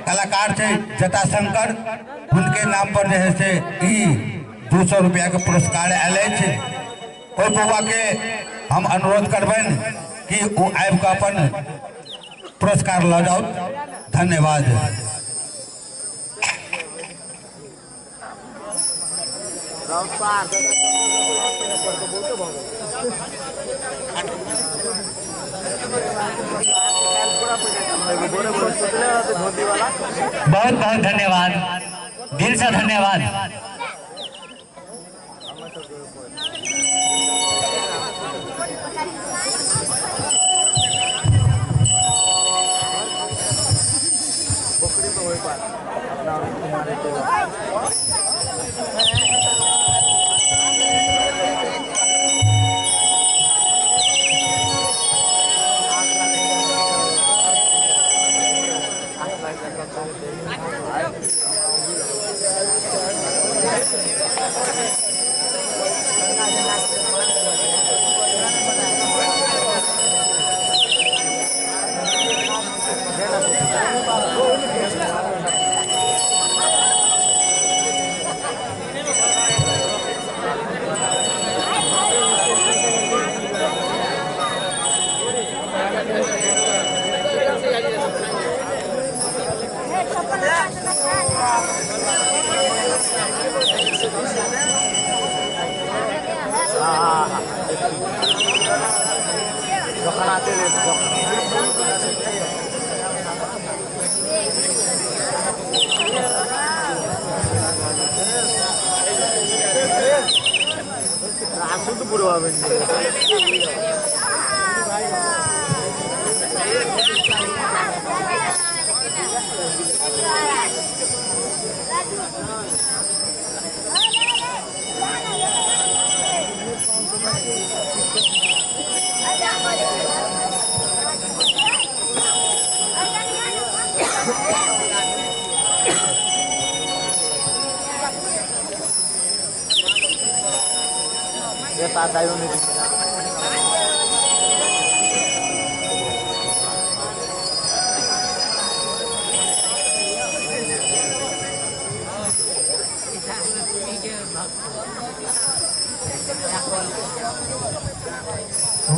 कलाकार थे जटाशंकर, उनके नाम पर जो है से 200 रुपया के पुरस्कार आए थे। कोई बउआ के हम अनुरोध करबन कि वो आबि के अपन पुरस्कार ल जाओ। धन्यवाद। बहुत बहुत धन्यवाद, दिल से धन्यवाद।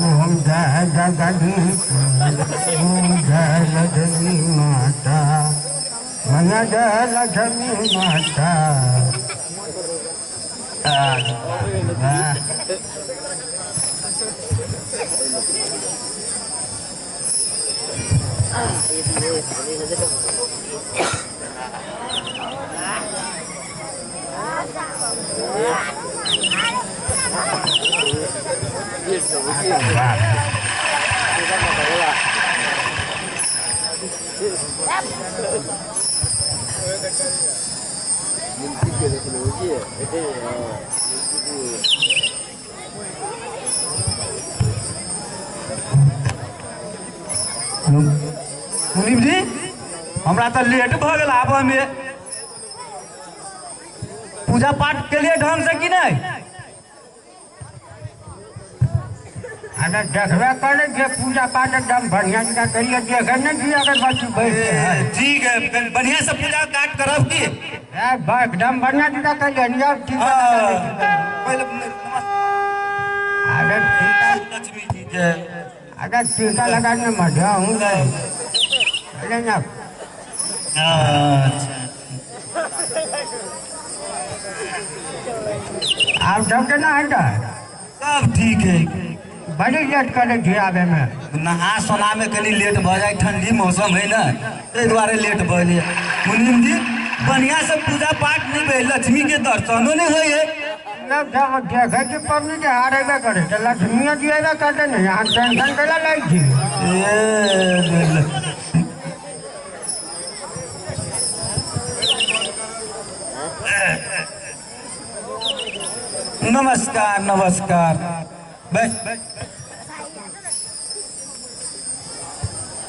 ओम जय लक्ष्मी माता, मन जय लक्ष्मी माता। मुनीम जी, हमरा तो लेट भ गेल आबऽ में। पूजा पाठ के लिए ढंग से कि नहीं? अगर देखबे करे जे पूजा पाठ एकदम बढ़िया जगह करिए, देखे नहीं जी अगरबत्ती बैठ। ठीक है, बढ़िया से पूजा पाठ करब की एकदम बढ़िया जगह करिए। लक्ष्मी जी के अगर टीका लगाने मजा हूँ ना। आप सब के ना सब ठीक है। बड़ी लेट करे आवे में, नहा सोना में कनी लेट भ जाए, ठंडी मौसम है ना, ते द्वारे लेट भ जाए। मुनीम जी बढ़िया से पूजा पाठ नहीं भे, लक्ष्मी के दर्शनों नहीं हुए। देखे कि पबनी के हार अबे करे तो लक्ष्मी जी अबे करते नहीं, यहाँ टेंशन कैला लाइक थी। नमस्कार नमस्कार। बस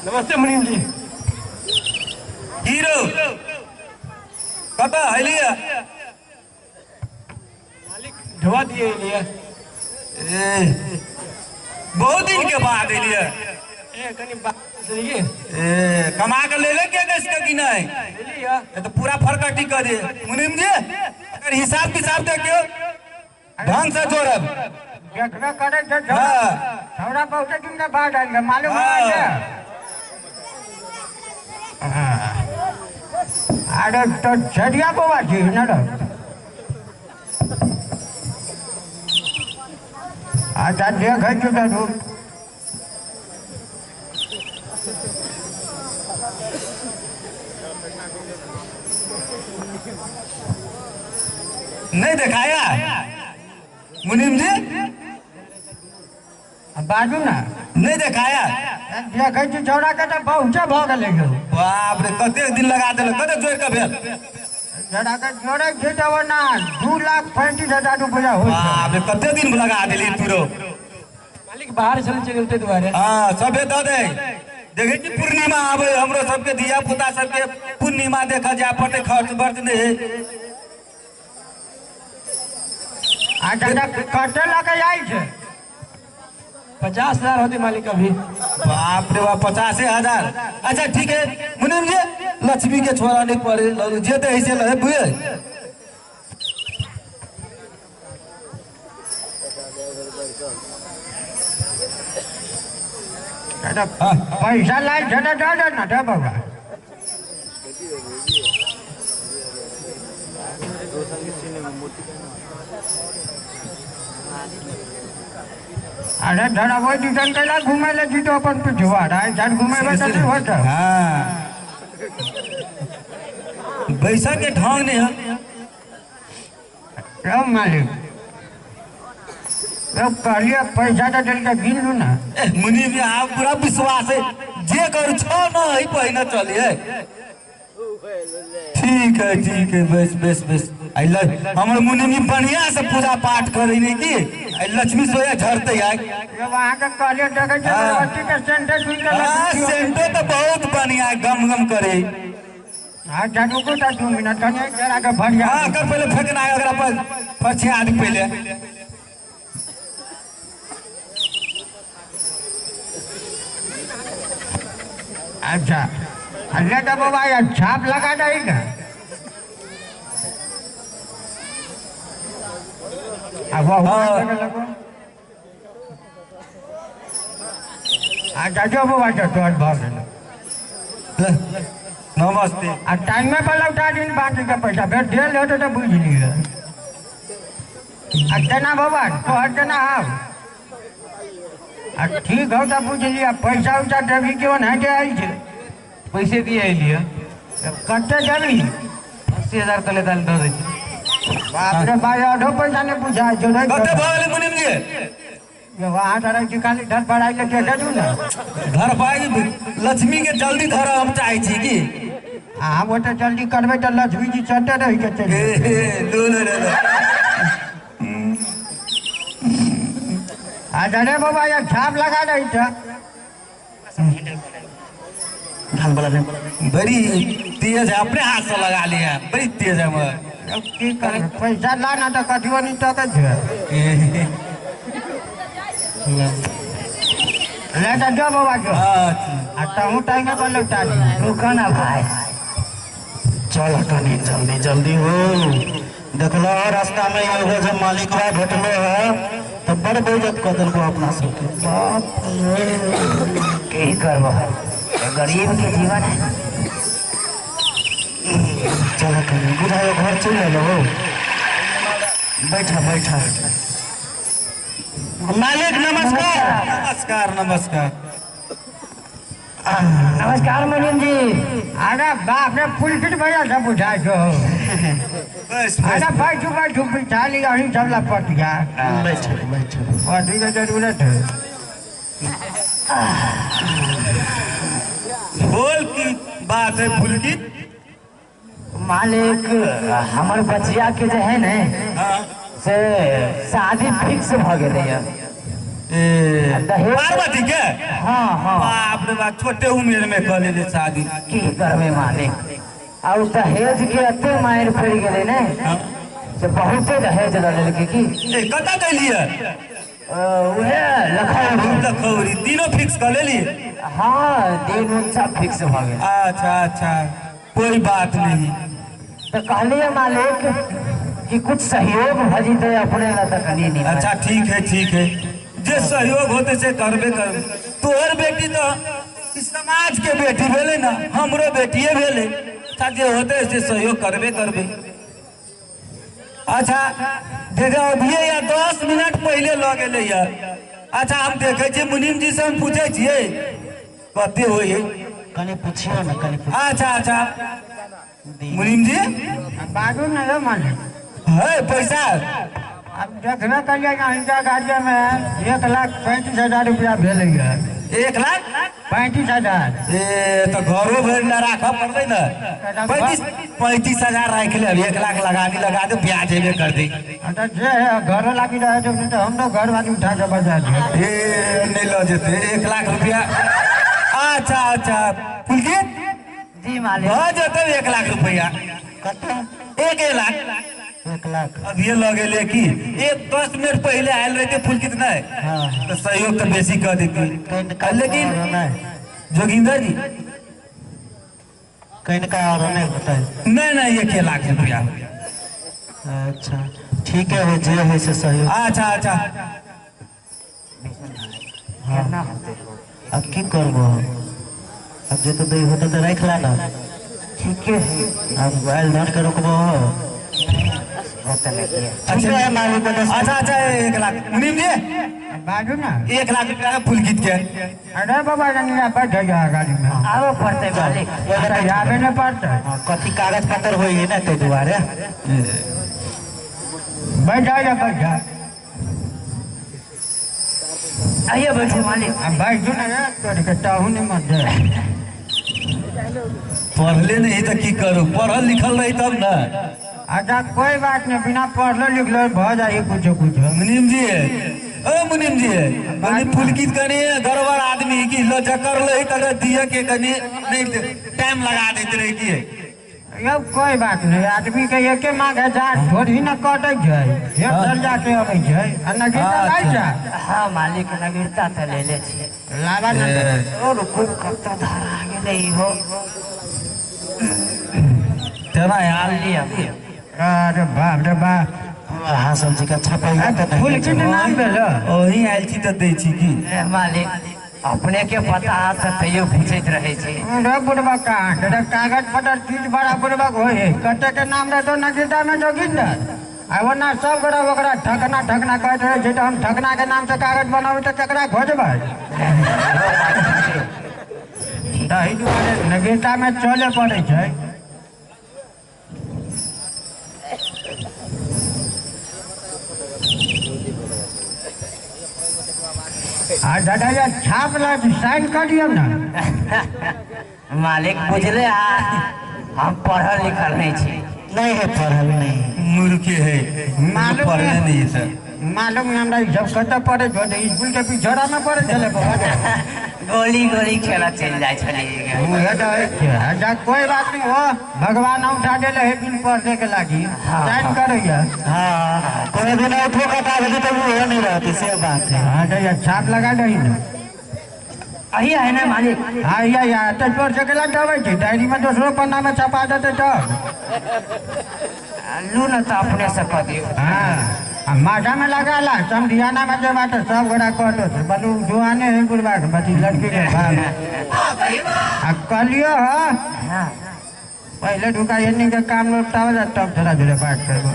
नमस्ते मुनीम जी। हीरो कब हलिया ढवा दिए लिए बहुत दिन के बाद लिए कमा के ले ले क्या गैस का कि नहीं ये तो पूरा फरकटी कर दे मुनीम जी, अगर हिसाब किताब देखियो ढंग से जोड़ब। देखबे करे छे हाँ। छौड़ा बहुते दिन के बाद आइल मालूम है। अरे तो छड़िया बाबा जी न रे। अच्छा देख तो नहीं दिखाया मुनीम जी, बाजू ना नहीं दिखाया। देखे छी छौड़ा के तो बहुते भ गेलै यौ। बाप रे कते दिन लगा देल, कते जोड़ के भेल। छौड़ा के जोड़े छी तो ना 2,35,000 रुपया हो। बाप रे कते दिन लगा देली तूरो। मालिक बाहर चले गेल ते दुआरे। हां सबे द दे। देखे छी पूर्णिमा आवे हमरो सबके दिया पुता सबके पूर्णिमा देखा जा पटे खर्च बर्च नहीं। अच्छा कटे लगे आई छे 50,000 होते मालिक अभी। बाप रे बाप 50,000। अच्छा ठीक है मुनीम जी, लक्ष्मी के छोड़ा नहीं पड़े जे दे ऐसे लहे बुझे। पैसा लाई झटा दे ना दे बाबा। अरे धरा वो डिजाइन कैला घूमे ले जी तो अपन पिछवा रहा जान घूमे में तो नहीं होता। हां पैसा के ढंग नहीं है। राम मालिक अब कहलिए पैसा तो चल के गिन लू ना। मुनीम जी आप पूरा विश्वास है जे करू छो न ही पहिना चलिए। ठीक है बस बस बस आई हमर मुनीम जी बढ़िया से पूजा पाठ करे नहीं की आई लक्ष्मी सोया झरते आई। जब वहां के कहलिए देखे जे भगवती के सेंटर सुन के हां सेंटो तो बहुत बढ़िया गम गम करे। हां जादू को 2 मिनट कने जरा के भरिया। हां कर पहले फेंकना है अगर अपन पछे आदमी पहले। अच्छा अल्लाह तो बाबा यार छाप लगा दे ना। अब वो अच्छा जो बाबा तो तोड़ भाग नमस्ते। आ टाइम में पर लौटा दिन बाकी का पैसा फिर ढेर होते तो बुझ लिए। अच्छा बाबा तो देना आप ठीक हो तो बुझ लिया। पैसा उसा देवी क्यों नहीं दे आई छे। पैसे दिए लिए कटे देवी 80,000 तले दाल दे। बाप रे भाई आधो पैसा ने बुझा जो नहीं कते भले मुनीम जी ये वहां तरह की खाली धर पढ़ाई के दे दू ना। घर पाई लक्ष्मी के जल्दी धर हम चाहे छी की। हां वो तो जल्दी करबे तो लक्ष्मी जी चटे रही के चले। लो लो लो आ रे बाबा ये छाप लगा रही था। बड़ी तेज है, अपने हाथ से लगा लिया बड़ी तेज है। अब की कर पैसा लाना तो कटियो नहीं तो के ले तो जो बाबा जो आ तहु टाइम में लौटा दी। रुको ना भाई चल हटनी जल्दी जल्दी हो। देखलो रास्ता में एगो जब मालिक भाई भेटलो है तो बड़ बेइज्जत कर दिल अपना सबके। बाप की करबो गरीब के जीवन है। चल हटनी बुझाओ घर चल लो। बैठा बैठा मालिक नमस्कार। नमस्कार नमस्कार नमस्कार मुनीम जी। अरे बाप रे फुल फिट भैया सब बुझा जो। बस अरे भाई चुप बिठा लिया ही सब लपट गया। बैठा बैठा पार्टी की जरूरत है। बोल की बात है फुल की। मालिक हमर बचिया के जो है ना हाँ से शादी फिक्स भ गेले है। पार्वती के। हाँ हाँ बाप रे बाप छोटे उम्र में कर ले शादी। की करबे मालिक और दहेज के अते मार पड़ गेले ने से बहुते दहेज लगे की कता कैलिए उहे लखौरी लखौरी तीनों फिक्स कर लेली। हाँ दिन उन सब फिक्स भ गेल। अच्छा अच्छा कोई बात नहीं। तो कहलिए मालिक कि कुछ सहयोग भजी तो अपने ला तक नहीं। अच्छा ठीक है जे सहयोग होते से करबे कर। तोहर बेटी तो इस समाज के बेटी भेले ना, हमरो बेटिए भेले, जे होते से सहयोग करबे करबे। अच्छा देखो अभी या 10 मिनट पहले लग गए यार। अच्छा हम देखे छे मुनीम जी से हम पूछे छिए कते होई कने पूछियो ना कने अच्छा मुनीम जी बाजू न लो मालिक। है पैसा अब देखना करिएगा इनका गाड़िया में 1,35,000 रुपया भेल है। 1,35,000 ए तो घरों भर न रखा पड़े ना। 35,000 रख ले, 1 लाख लगा दे, ब्याज हेबे कर दे। अच्छा जे है घर लागी रहे तो हम लोग घर वाली उठा के बजा दे। नहीं लो जेते 1 लाख रुपया। अच्छा पुलकित जी मालिक हो जेते 1 लाख रुपया। एक लाख 1 लाख अब ये लगे ले कि 10 मिनट पहले आयल रहते पुलकित नहीं। हाँ तो सहयोग तो बेसी कर देती। लेकिन जोगिंदर जी कहीं का और नहीं होता है। नहीं 1 लाख रुपया। अच्छा ठीक है जे है से सहयोग। अच्छा हाँ अब की करबो अब जे तो दे होता तो रख ला ना। ठीक है अब मोबाइल धर के रोकबो होता नहीं। अच्छा है मालिक बता। अच्छा 1 लाख मुनीम जी बाजू ना 1 लाख रुपया पुलकित के। अरे बाबा जानी बैठ जाएगा गाड़ी में। आवे पड़ते मालिक। अच्छा याबे न पड़ता कथी कागज पत्र होई है ना ते दुआरे बैठ जा। आइए बैठो मालिक। अब बैठू ना तो कहता नहीं मत दे। पढ़ले नहीं तो की करूँ, पढ़ल लिखल रही तब ना। अच्छा कोई बात नहीं, बिना पढ़ले लिखले भ जाइए कुछ मुनीम जी मुनीम जी कनी पुलकित कनी गड़बड़ आदमी की लो चक्कर ले तक दिए के कनी नहीं टाइम लगा देते रहे की। ये कोई बात नहीं, आदमी के एके मांग है जा थोड़ी न कटे जाए ये चल जाके अबै छै आ न गीता गाय जा। हाँ मालिक नगीरता तो ले ले छी। लावा न और कोई कत्ता धारा गेले हो तेरा यार लिया। अरे बाप रे बाप। हाँ सब्जी का छपाई फूल के नाम भेलो ओही आयल छी त दै छी की। मालिक अपने के पता तो तैयो पूछत रहे छी। रे बुढ़बा का तेरा कागज पत्र चीज बड़ा बुढ़बा होए कते के नाम रे तो नगीता में जोगिंदर आ वरना सब गोरा ओकरा ठकना कहत रहे छै। तो हम ठकना के नाम से कागज बनावे तो केकरा खोजबै। दही दुआरे नगीता में चले पड़े छै। आ दादा या छाप ला साइन कर दियो ना। मालिक बुझले हम पढ़ल लिखल नहीं छी। नहीं है पढ़ल नहीं मूर्खे है मालूम पढ़ले है। नहीं सर। मालूम है हमरा सब कत पड़े जो स्कूल के पिछड़ा में पड़े चले बाबा। गोली खेला चल जाए छलिए। मुहे तो अच्छा कोई बात नहीं हो, भगवान उठा देले है दिन पढ़ने के लागी साइन करैया। हाँ कोई दिन उठो कटा भेजी तो वो नहीं रहती से बात है। हां तो ये छाप लगा दही ना। अहिया है ना मालिक। हां या तो तोर सकेला दबै छै डायरी में दूसरो पन्ना में छपा देते तो। लू न तो अपने से कह दियो। हां माथा में लगा ला समधियाना में जे बात सब गोड़ा कहतो छै बलू जुआने है बुढ़बा के बची लड़की के बाप आ कलियो हां पहले ढुका एनी के काम लौटावे तब थोड़ा जोरे बात करबो।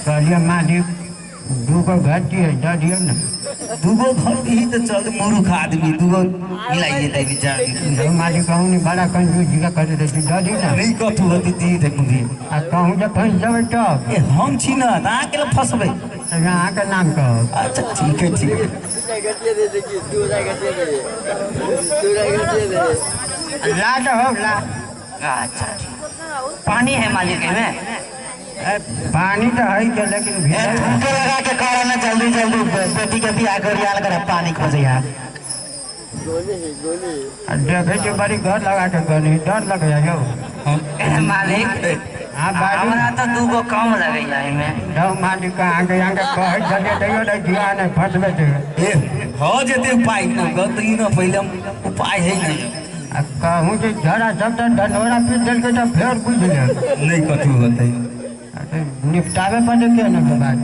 कलियो मालिक दूगो घर दिए दे दियो ना। दूगो घर ही तो चल मूर्ख आदमी दूगो मिलाइए दे विचार जो मालिक कहूँ नहीं बड़ा कंजूस जी का कर देती दे दी ना। नहीं कथु होती दी थे मुझे। आ कहूँ जब फंस जावे तब ए हम छी ना ता के फसबे। तो यहाँ के नाम कहो। अच्छा ठीक है ला दो हो ला। अच्छा पानी है मालिक में। पानी तो है के लेकिन भीतर उनको लगा के करो ना जल्दी बेटी के बियाह करियाल कर पानी खोजिया। देखे जो बड़ी घर लगा के गनी डर लग जाओ। मालिक हाँ बाजू हमरा तो 2 गो कम लगे जाए में जाओ मालिक आगे कहे जल्दी दैयो रे जुआ ने फंसबे छै ए हो जेते उपाय न गत ई न पहिले उपाय है नहीं आ कहूँ जे जरा सब ढंढोरा पीट देलकै तऽ फेर बुझ ले नहीं कथु होतै निपटावे पड़े के न के बाद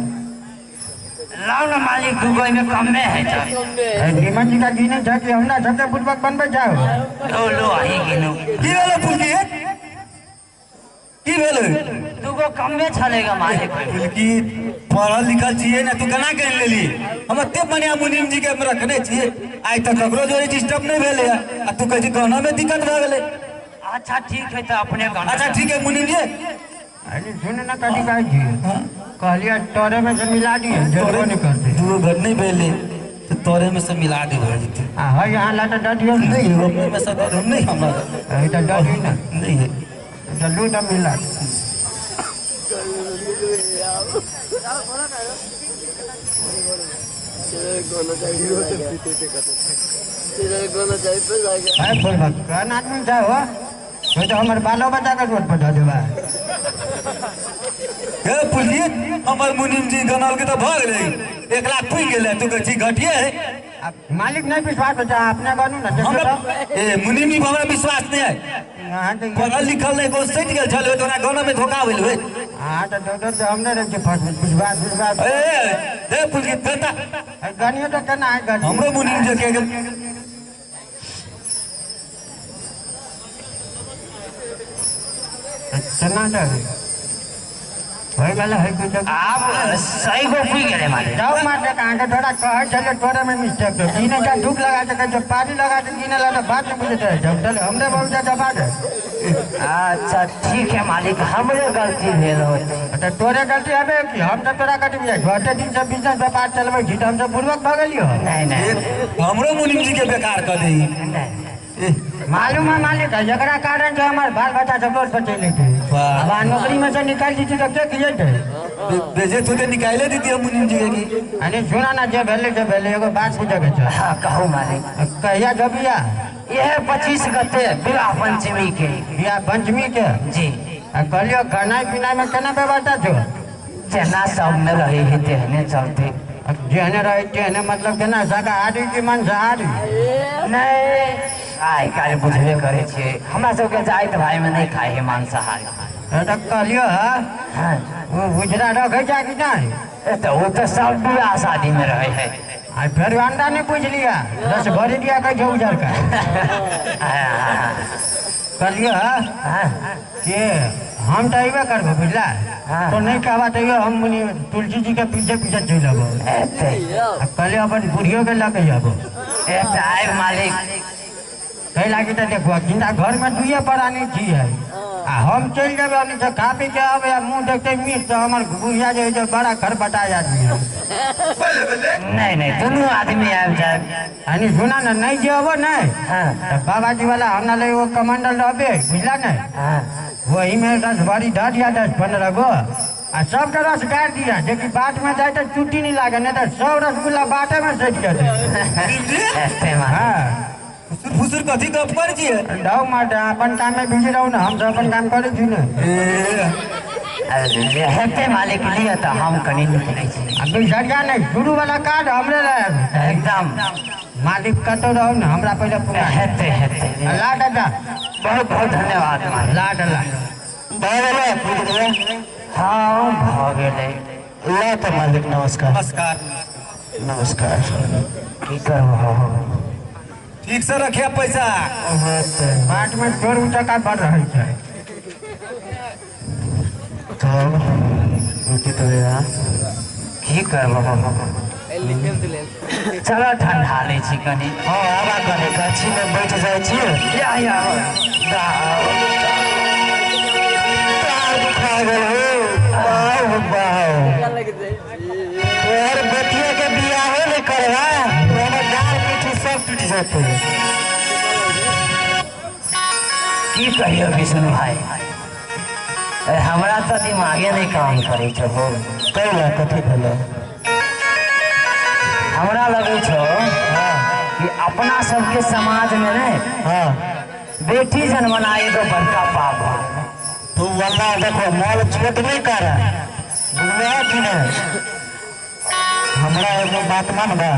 लाओ ना मालिक 2 गो में कम में है तो नीमन जी का गिने छै कि हमरा सबके बुड़बक बनबे जाओ लो आही गिनो की भेलै फुलकी की भेलै 2 गो कम में चलेगा मालिक फुलकी पढ़ल लिखल छियै ना तू केना कर लेली हम एते बढ़िया मुनीम जी के रखने छियै आइ तक ककरो जोरे डिस्टर्ब नहीं भेलै आ तू कहै छी गाना में दिक्कत भऽ गेलै अच्छा ठीक है तो अपने गाना अच्छा ठीक है मुनीम जी अरे सुन ना कथी कहै छी कहलिए तोरे में से मिला दिए जरूर नहीं करते तू घर नहीं भेलै तो तोरे में से मिला दे जेतै आ है यहाँ लाटा डटियो नहीं है अपने में से घर नहीं हमारा है तो डटी ना नहीं है जल्दी तो मिला है बोल कौन आदमी जाओ वो तो हमारे बालो बच्चा का रोड पर जा देवा हे पुलिस हमर मुनीम जी गनल के तो भाग गए 1 लाख पुग गेले तू कहै छी घटिए है अब मालिक नहीं विश्वास होता अपने बनू ना हमरा देखो ए मुनीम जी पर हमरा विश्वास नहीं है हाँ तो पढ़ल लिखल नहीं को सट गेल छल तोरा गाना में धोखा भेल होय हाँ तो डॉक्टर तो हमने रखे फर्स्ट विश्वास ए हे पुलिस बेटा गानियो तो करना है गानी हमरो मुनीम जी के गेल चलना डर भाई वाला है कुछ आप सही को पी गए मालिक जाओ मार दे कहाँ के थोड़ा कहे चले तोरे में मिस्टेक तो जीने का धूप लगा के जब पानी लगा के जीने लगा बात में मुझे जब चले हमने बहुत ज्यादा बात है अच्छा ठीक है मालिक हमरे गलती भेल होते तो तोरे गलती है कि हम तो तोरा कटी जाए घटे दिन से बिजनेस व्यापार चलबे छी तो हम सब पूर्वक भगलियो नहीं नहीं हमरो मुनीम जी के बेकार कर दे नहीं मालूम है मालिक है जरा कारण जो हमारे बाल बच्चा सब रोड पर चले थे अब नौकरी में से निकाल दी थी तो क्या किए थे बेजे तू के निकाले दी थी मुनीम जी की अरे सुना ना जब भेले एगो बात पूछे के छै हाँ कहो मालिक कहिया जबिया यह 25 गते विवाह पंचमी के बिया पंचमी के जी कहलियो खाना पीना में केना व्यवस्था छो जना सब में रहे ही तेहने चलते जेहने रहे तेहने मतलब केना शाकाहारी की मांसाहारी नहीं आइ काल्हि बुझबे करे छियै हमरा सबके जाइत भाई में नहीं खाए है मांसाहारी तो कहलियो हाँ वो उजरा रखे जा कि नहीं तो वो तो सब बियाह शादी में रहे है आ फिर अंडा नहीं पूछ लिया 10 भरी दिया कहे उजर का कहलियो कि हम तो अबे करबो बुझला तो नहीं कहवा तो हम मुनि तुलसी जी के पीछे पीछे चल जाबो कहलिए अपन बुढ़ियो के लगे जाबो मालिक कहीं लागी तो देखो जिंदा घर में दुए प्राणी छी है आ हम चल जाबे अभी से खा पी के आबे मुँह देखते मीट तो हमार बुढ़िया जो बड़ा घर बटा आदमी है नहीं दोनों आदमी आब जाए यानी सुना ना नहीं जेबो नहीं तो बाबा जी वाला हमरा ले वो कमांडल रहबे बुझला नहीं वही में 10 भरी ढा दिया 10-15 गो आ सब के रस काट दिया जेकि बाट में जाए तो चुट्टी नहीं लागे नहीं तो सब रसगुल्ला बाटे में सट जाते हाँ फुसुर कथी गप कर छिए जाओ माटे अपन काम में बिजी रहो ना हम सब अपन काम करे छी ना हेते मालिक लिए तो हम कनी निकले छी अभी सरिया नहीं शुरू वाला कार्ड हमरे रहे एकदम मालिक कतो रहो ना हमरा पहले पूरा हेते ला दादा बहुत बहुत धन्यवाद मालिक ला डला हाँ भ गेलै ला तो मालिक नमस्कार नमस्कार नमस्कार की करबो ठीक से रखिए पैसा बाट में चोर उचका बढ़ रही है तब उचित होगा की करबो चलो ठंडा ले छी कनी हाँ आवा कने गाछी में बैठ जाए छी या खा गए तोहर बेटिया के बियाह नहीं करवा हमर दाल पीठी सब टूट जाते की कहियो विष्णु भाई हमरा तो दिमागे नहीं काम करे छो कैला कथी भेलो हमरा लगे छो कि अपना सबके समाज में नहीं हाँ बेटी जन्मना एगो बड़का पाप तू वाला देखो मॉल छोट नहीं कर बुझलिया कि नहीं हमरा एगो बात मानबा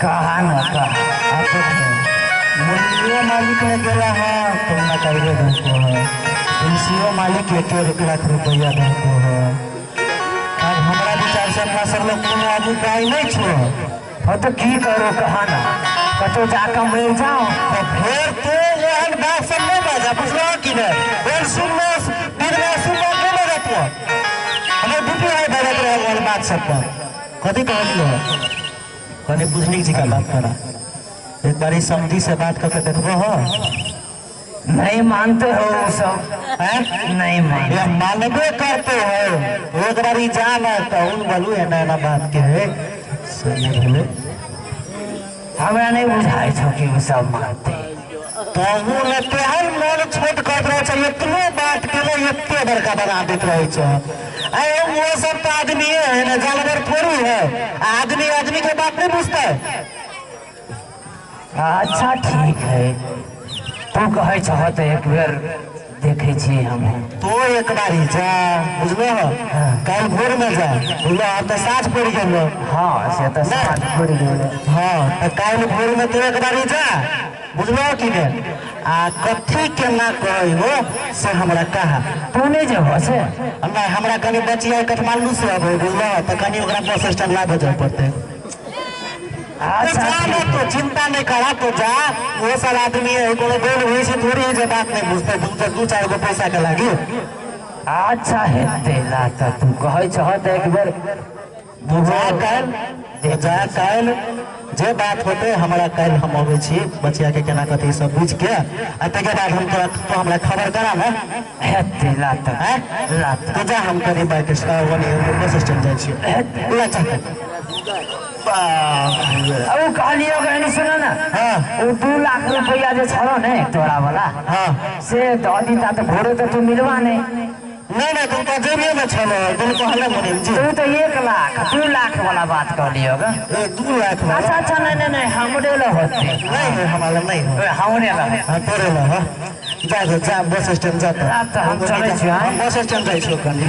कहा न कहा मुर्गियो मालिक ने गेला है तो ना कहिए हमको है तुलसियो मालिक 1 लाख रुपया हमको है अब हमरा विचार से अपना सब लोग कोनो अभिप्राय नहीं छो हो तो की करो कहा ना कतो जाकर मिल जाओ तो फिर तू एहन बात सब नहीं बाजा बुझलो कि नहीं बोल सुन फिर मैं सुन के नहीं रहतो हमें बुद्धि है बरत रहे वाली बात सब पर कथी कहलियो कने बुझनी जी का बात करा एक बारी समझी से बात करके देखबो हो नहीं मानते हो वो सब हैं नहीं मानते ये मानबे करते हो एक बारी जाना तो उन बोलू है ना बात के है सही बोले हमरा नहीं बुझाई छो कि वो सब मानते तो वो लेते हैं मन छोट कर रहे चाहिए इतने बात के लिए इतने बड़का बना देते रहे चाहिए अरे वो सब तो आदमी है ना जानवर थोड़ी है आदमी के बात नहीं बुझता है अच्छा ठीक है तू कहे छह तो एक बेर देखे छी हम तो एक बारी जा बुझलो कल भोर में जा बुझलो अब तो साँझ पड़ गए हाँ से तो साथ पड़ गए हाँ तो कल भोर में तो एक बारी जा बुझलो कि नहीं आ कथी के ना कहे हो से हमरा कहा तू नहीं जब से नहीं हमरा कनी बचिया काठमांडू से अब बुझलो तो कनी ओकरा बस स्टैंड ला भेजे पड़ते अच्छा तो चिंता नहीं करा तो जा वो सब आदमी है कोनो बोल हुई से थोड़ी है बात नहीं बुझते दू 4 गो पैसा के लागी अच्छा है तेला तो तू कहे छह तो एक बेर जा कल जे बात होते हमरा कल हम अबै छी बचिया के केना कथी सब बुझ के आ तके बाद हम तो हमरा खबर करा ना है तेला तो है रात तो जा हम कनी बाइक से बस स्टैंड जाय छी ला चाहते अब कहलियो गहनी सुनो ना हाँ वो 2 लाख रुपया जो छड़ो ने तोरा वाला हाँ से ददी ता तो भोरे तो तू मिलवा नहीं नहीं तुम तो जेबे में छलो तुम कहले मने जी तू तो 1 लाख 2 लाख वाला बात कहलियो गा 2 लाख अच्छा अच्छा नहीं हमरे ला होते नहीं हमारा नहीं हो हमरे ला हाँ तोरे ला हो जा बस स्टैंड जाता रात हम चले छी बस स्टैंड जाई छो कनी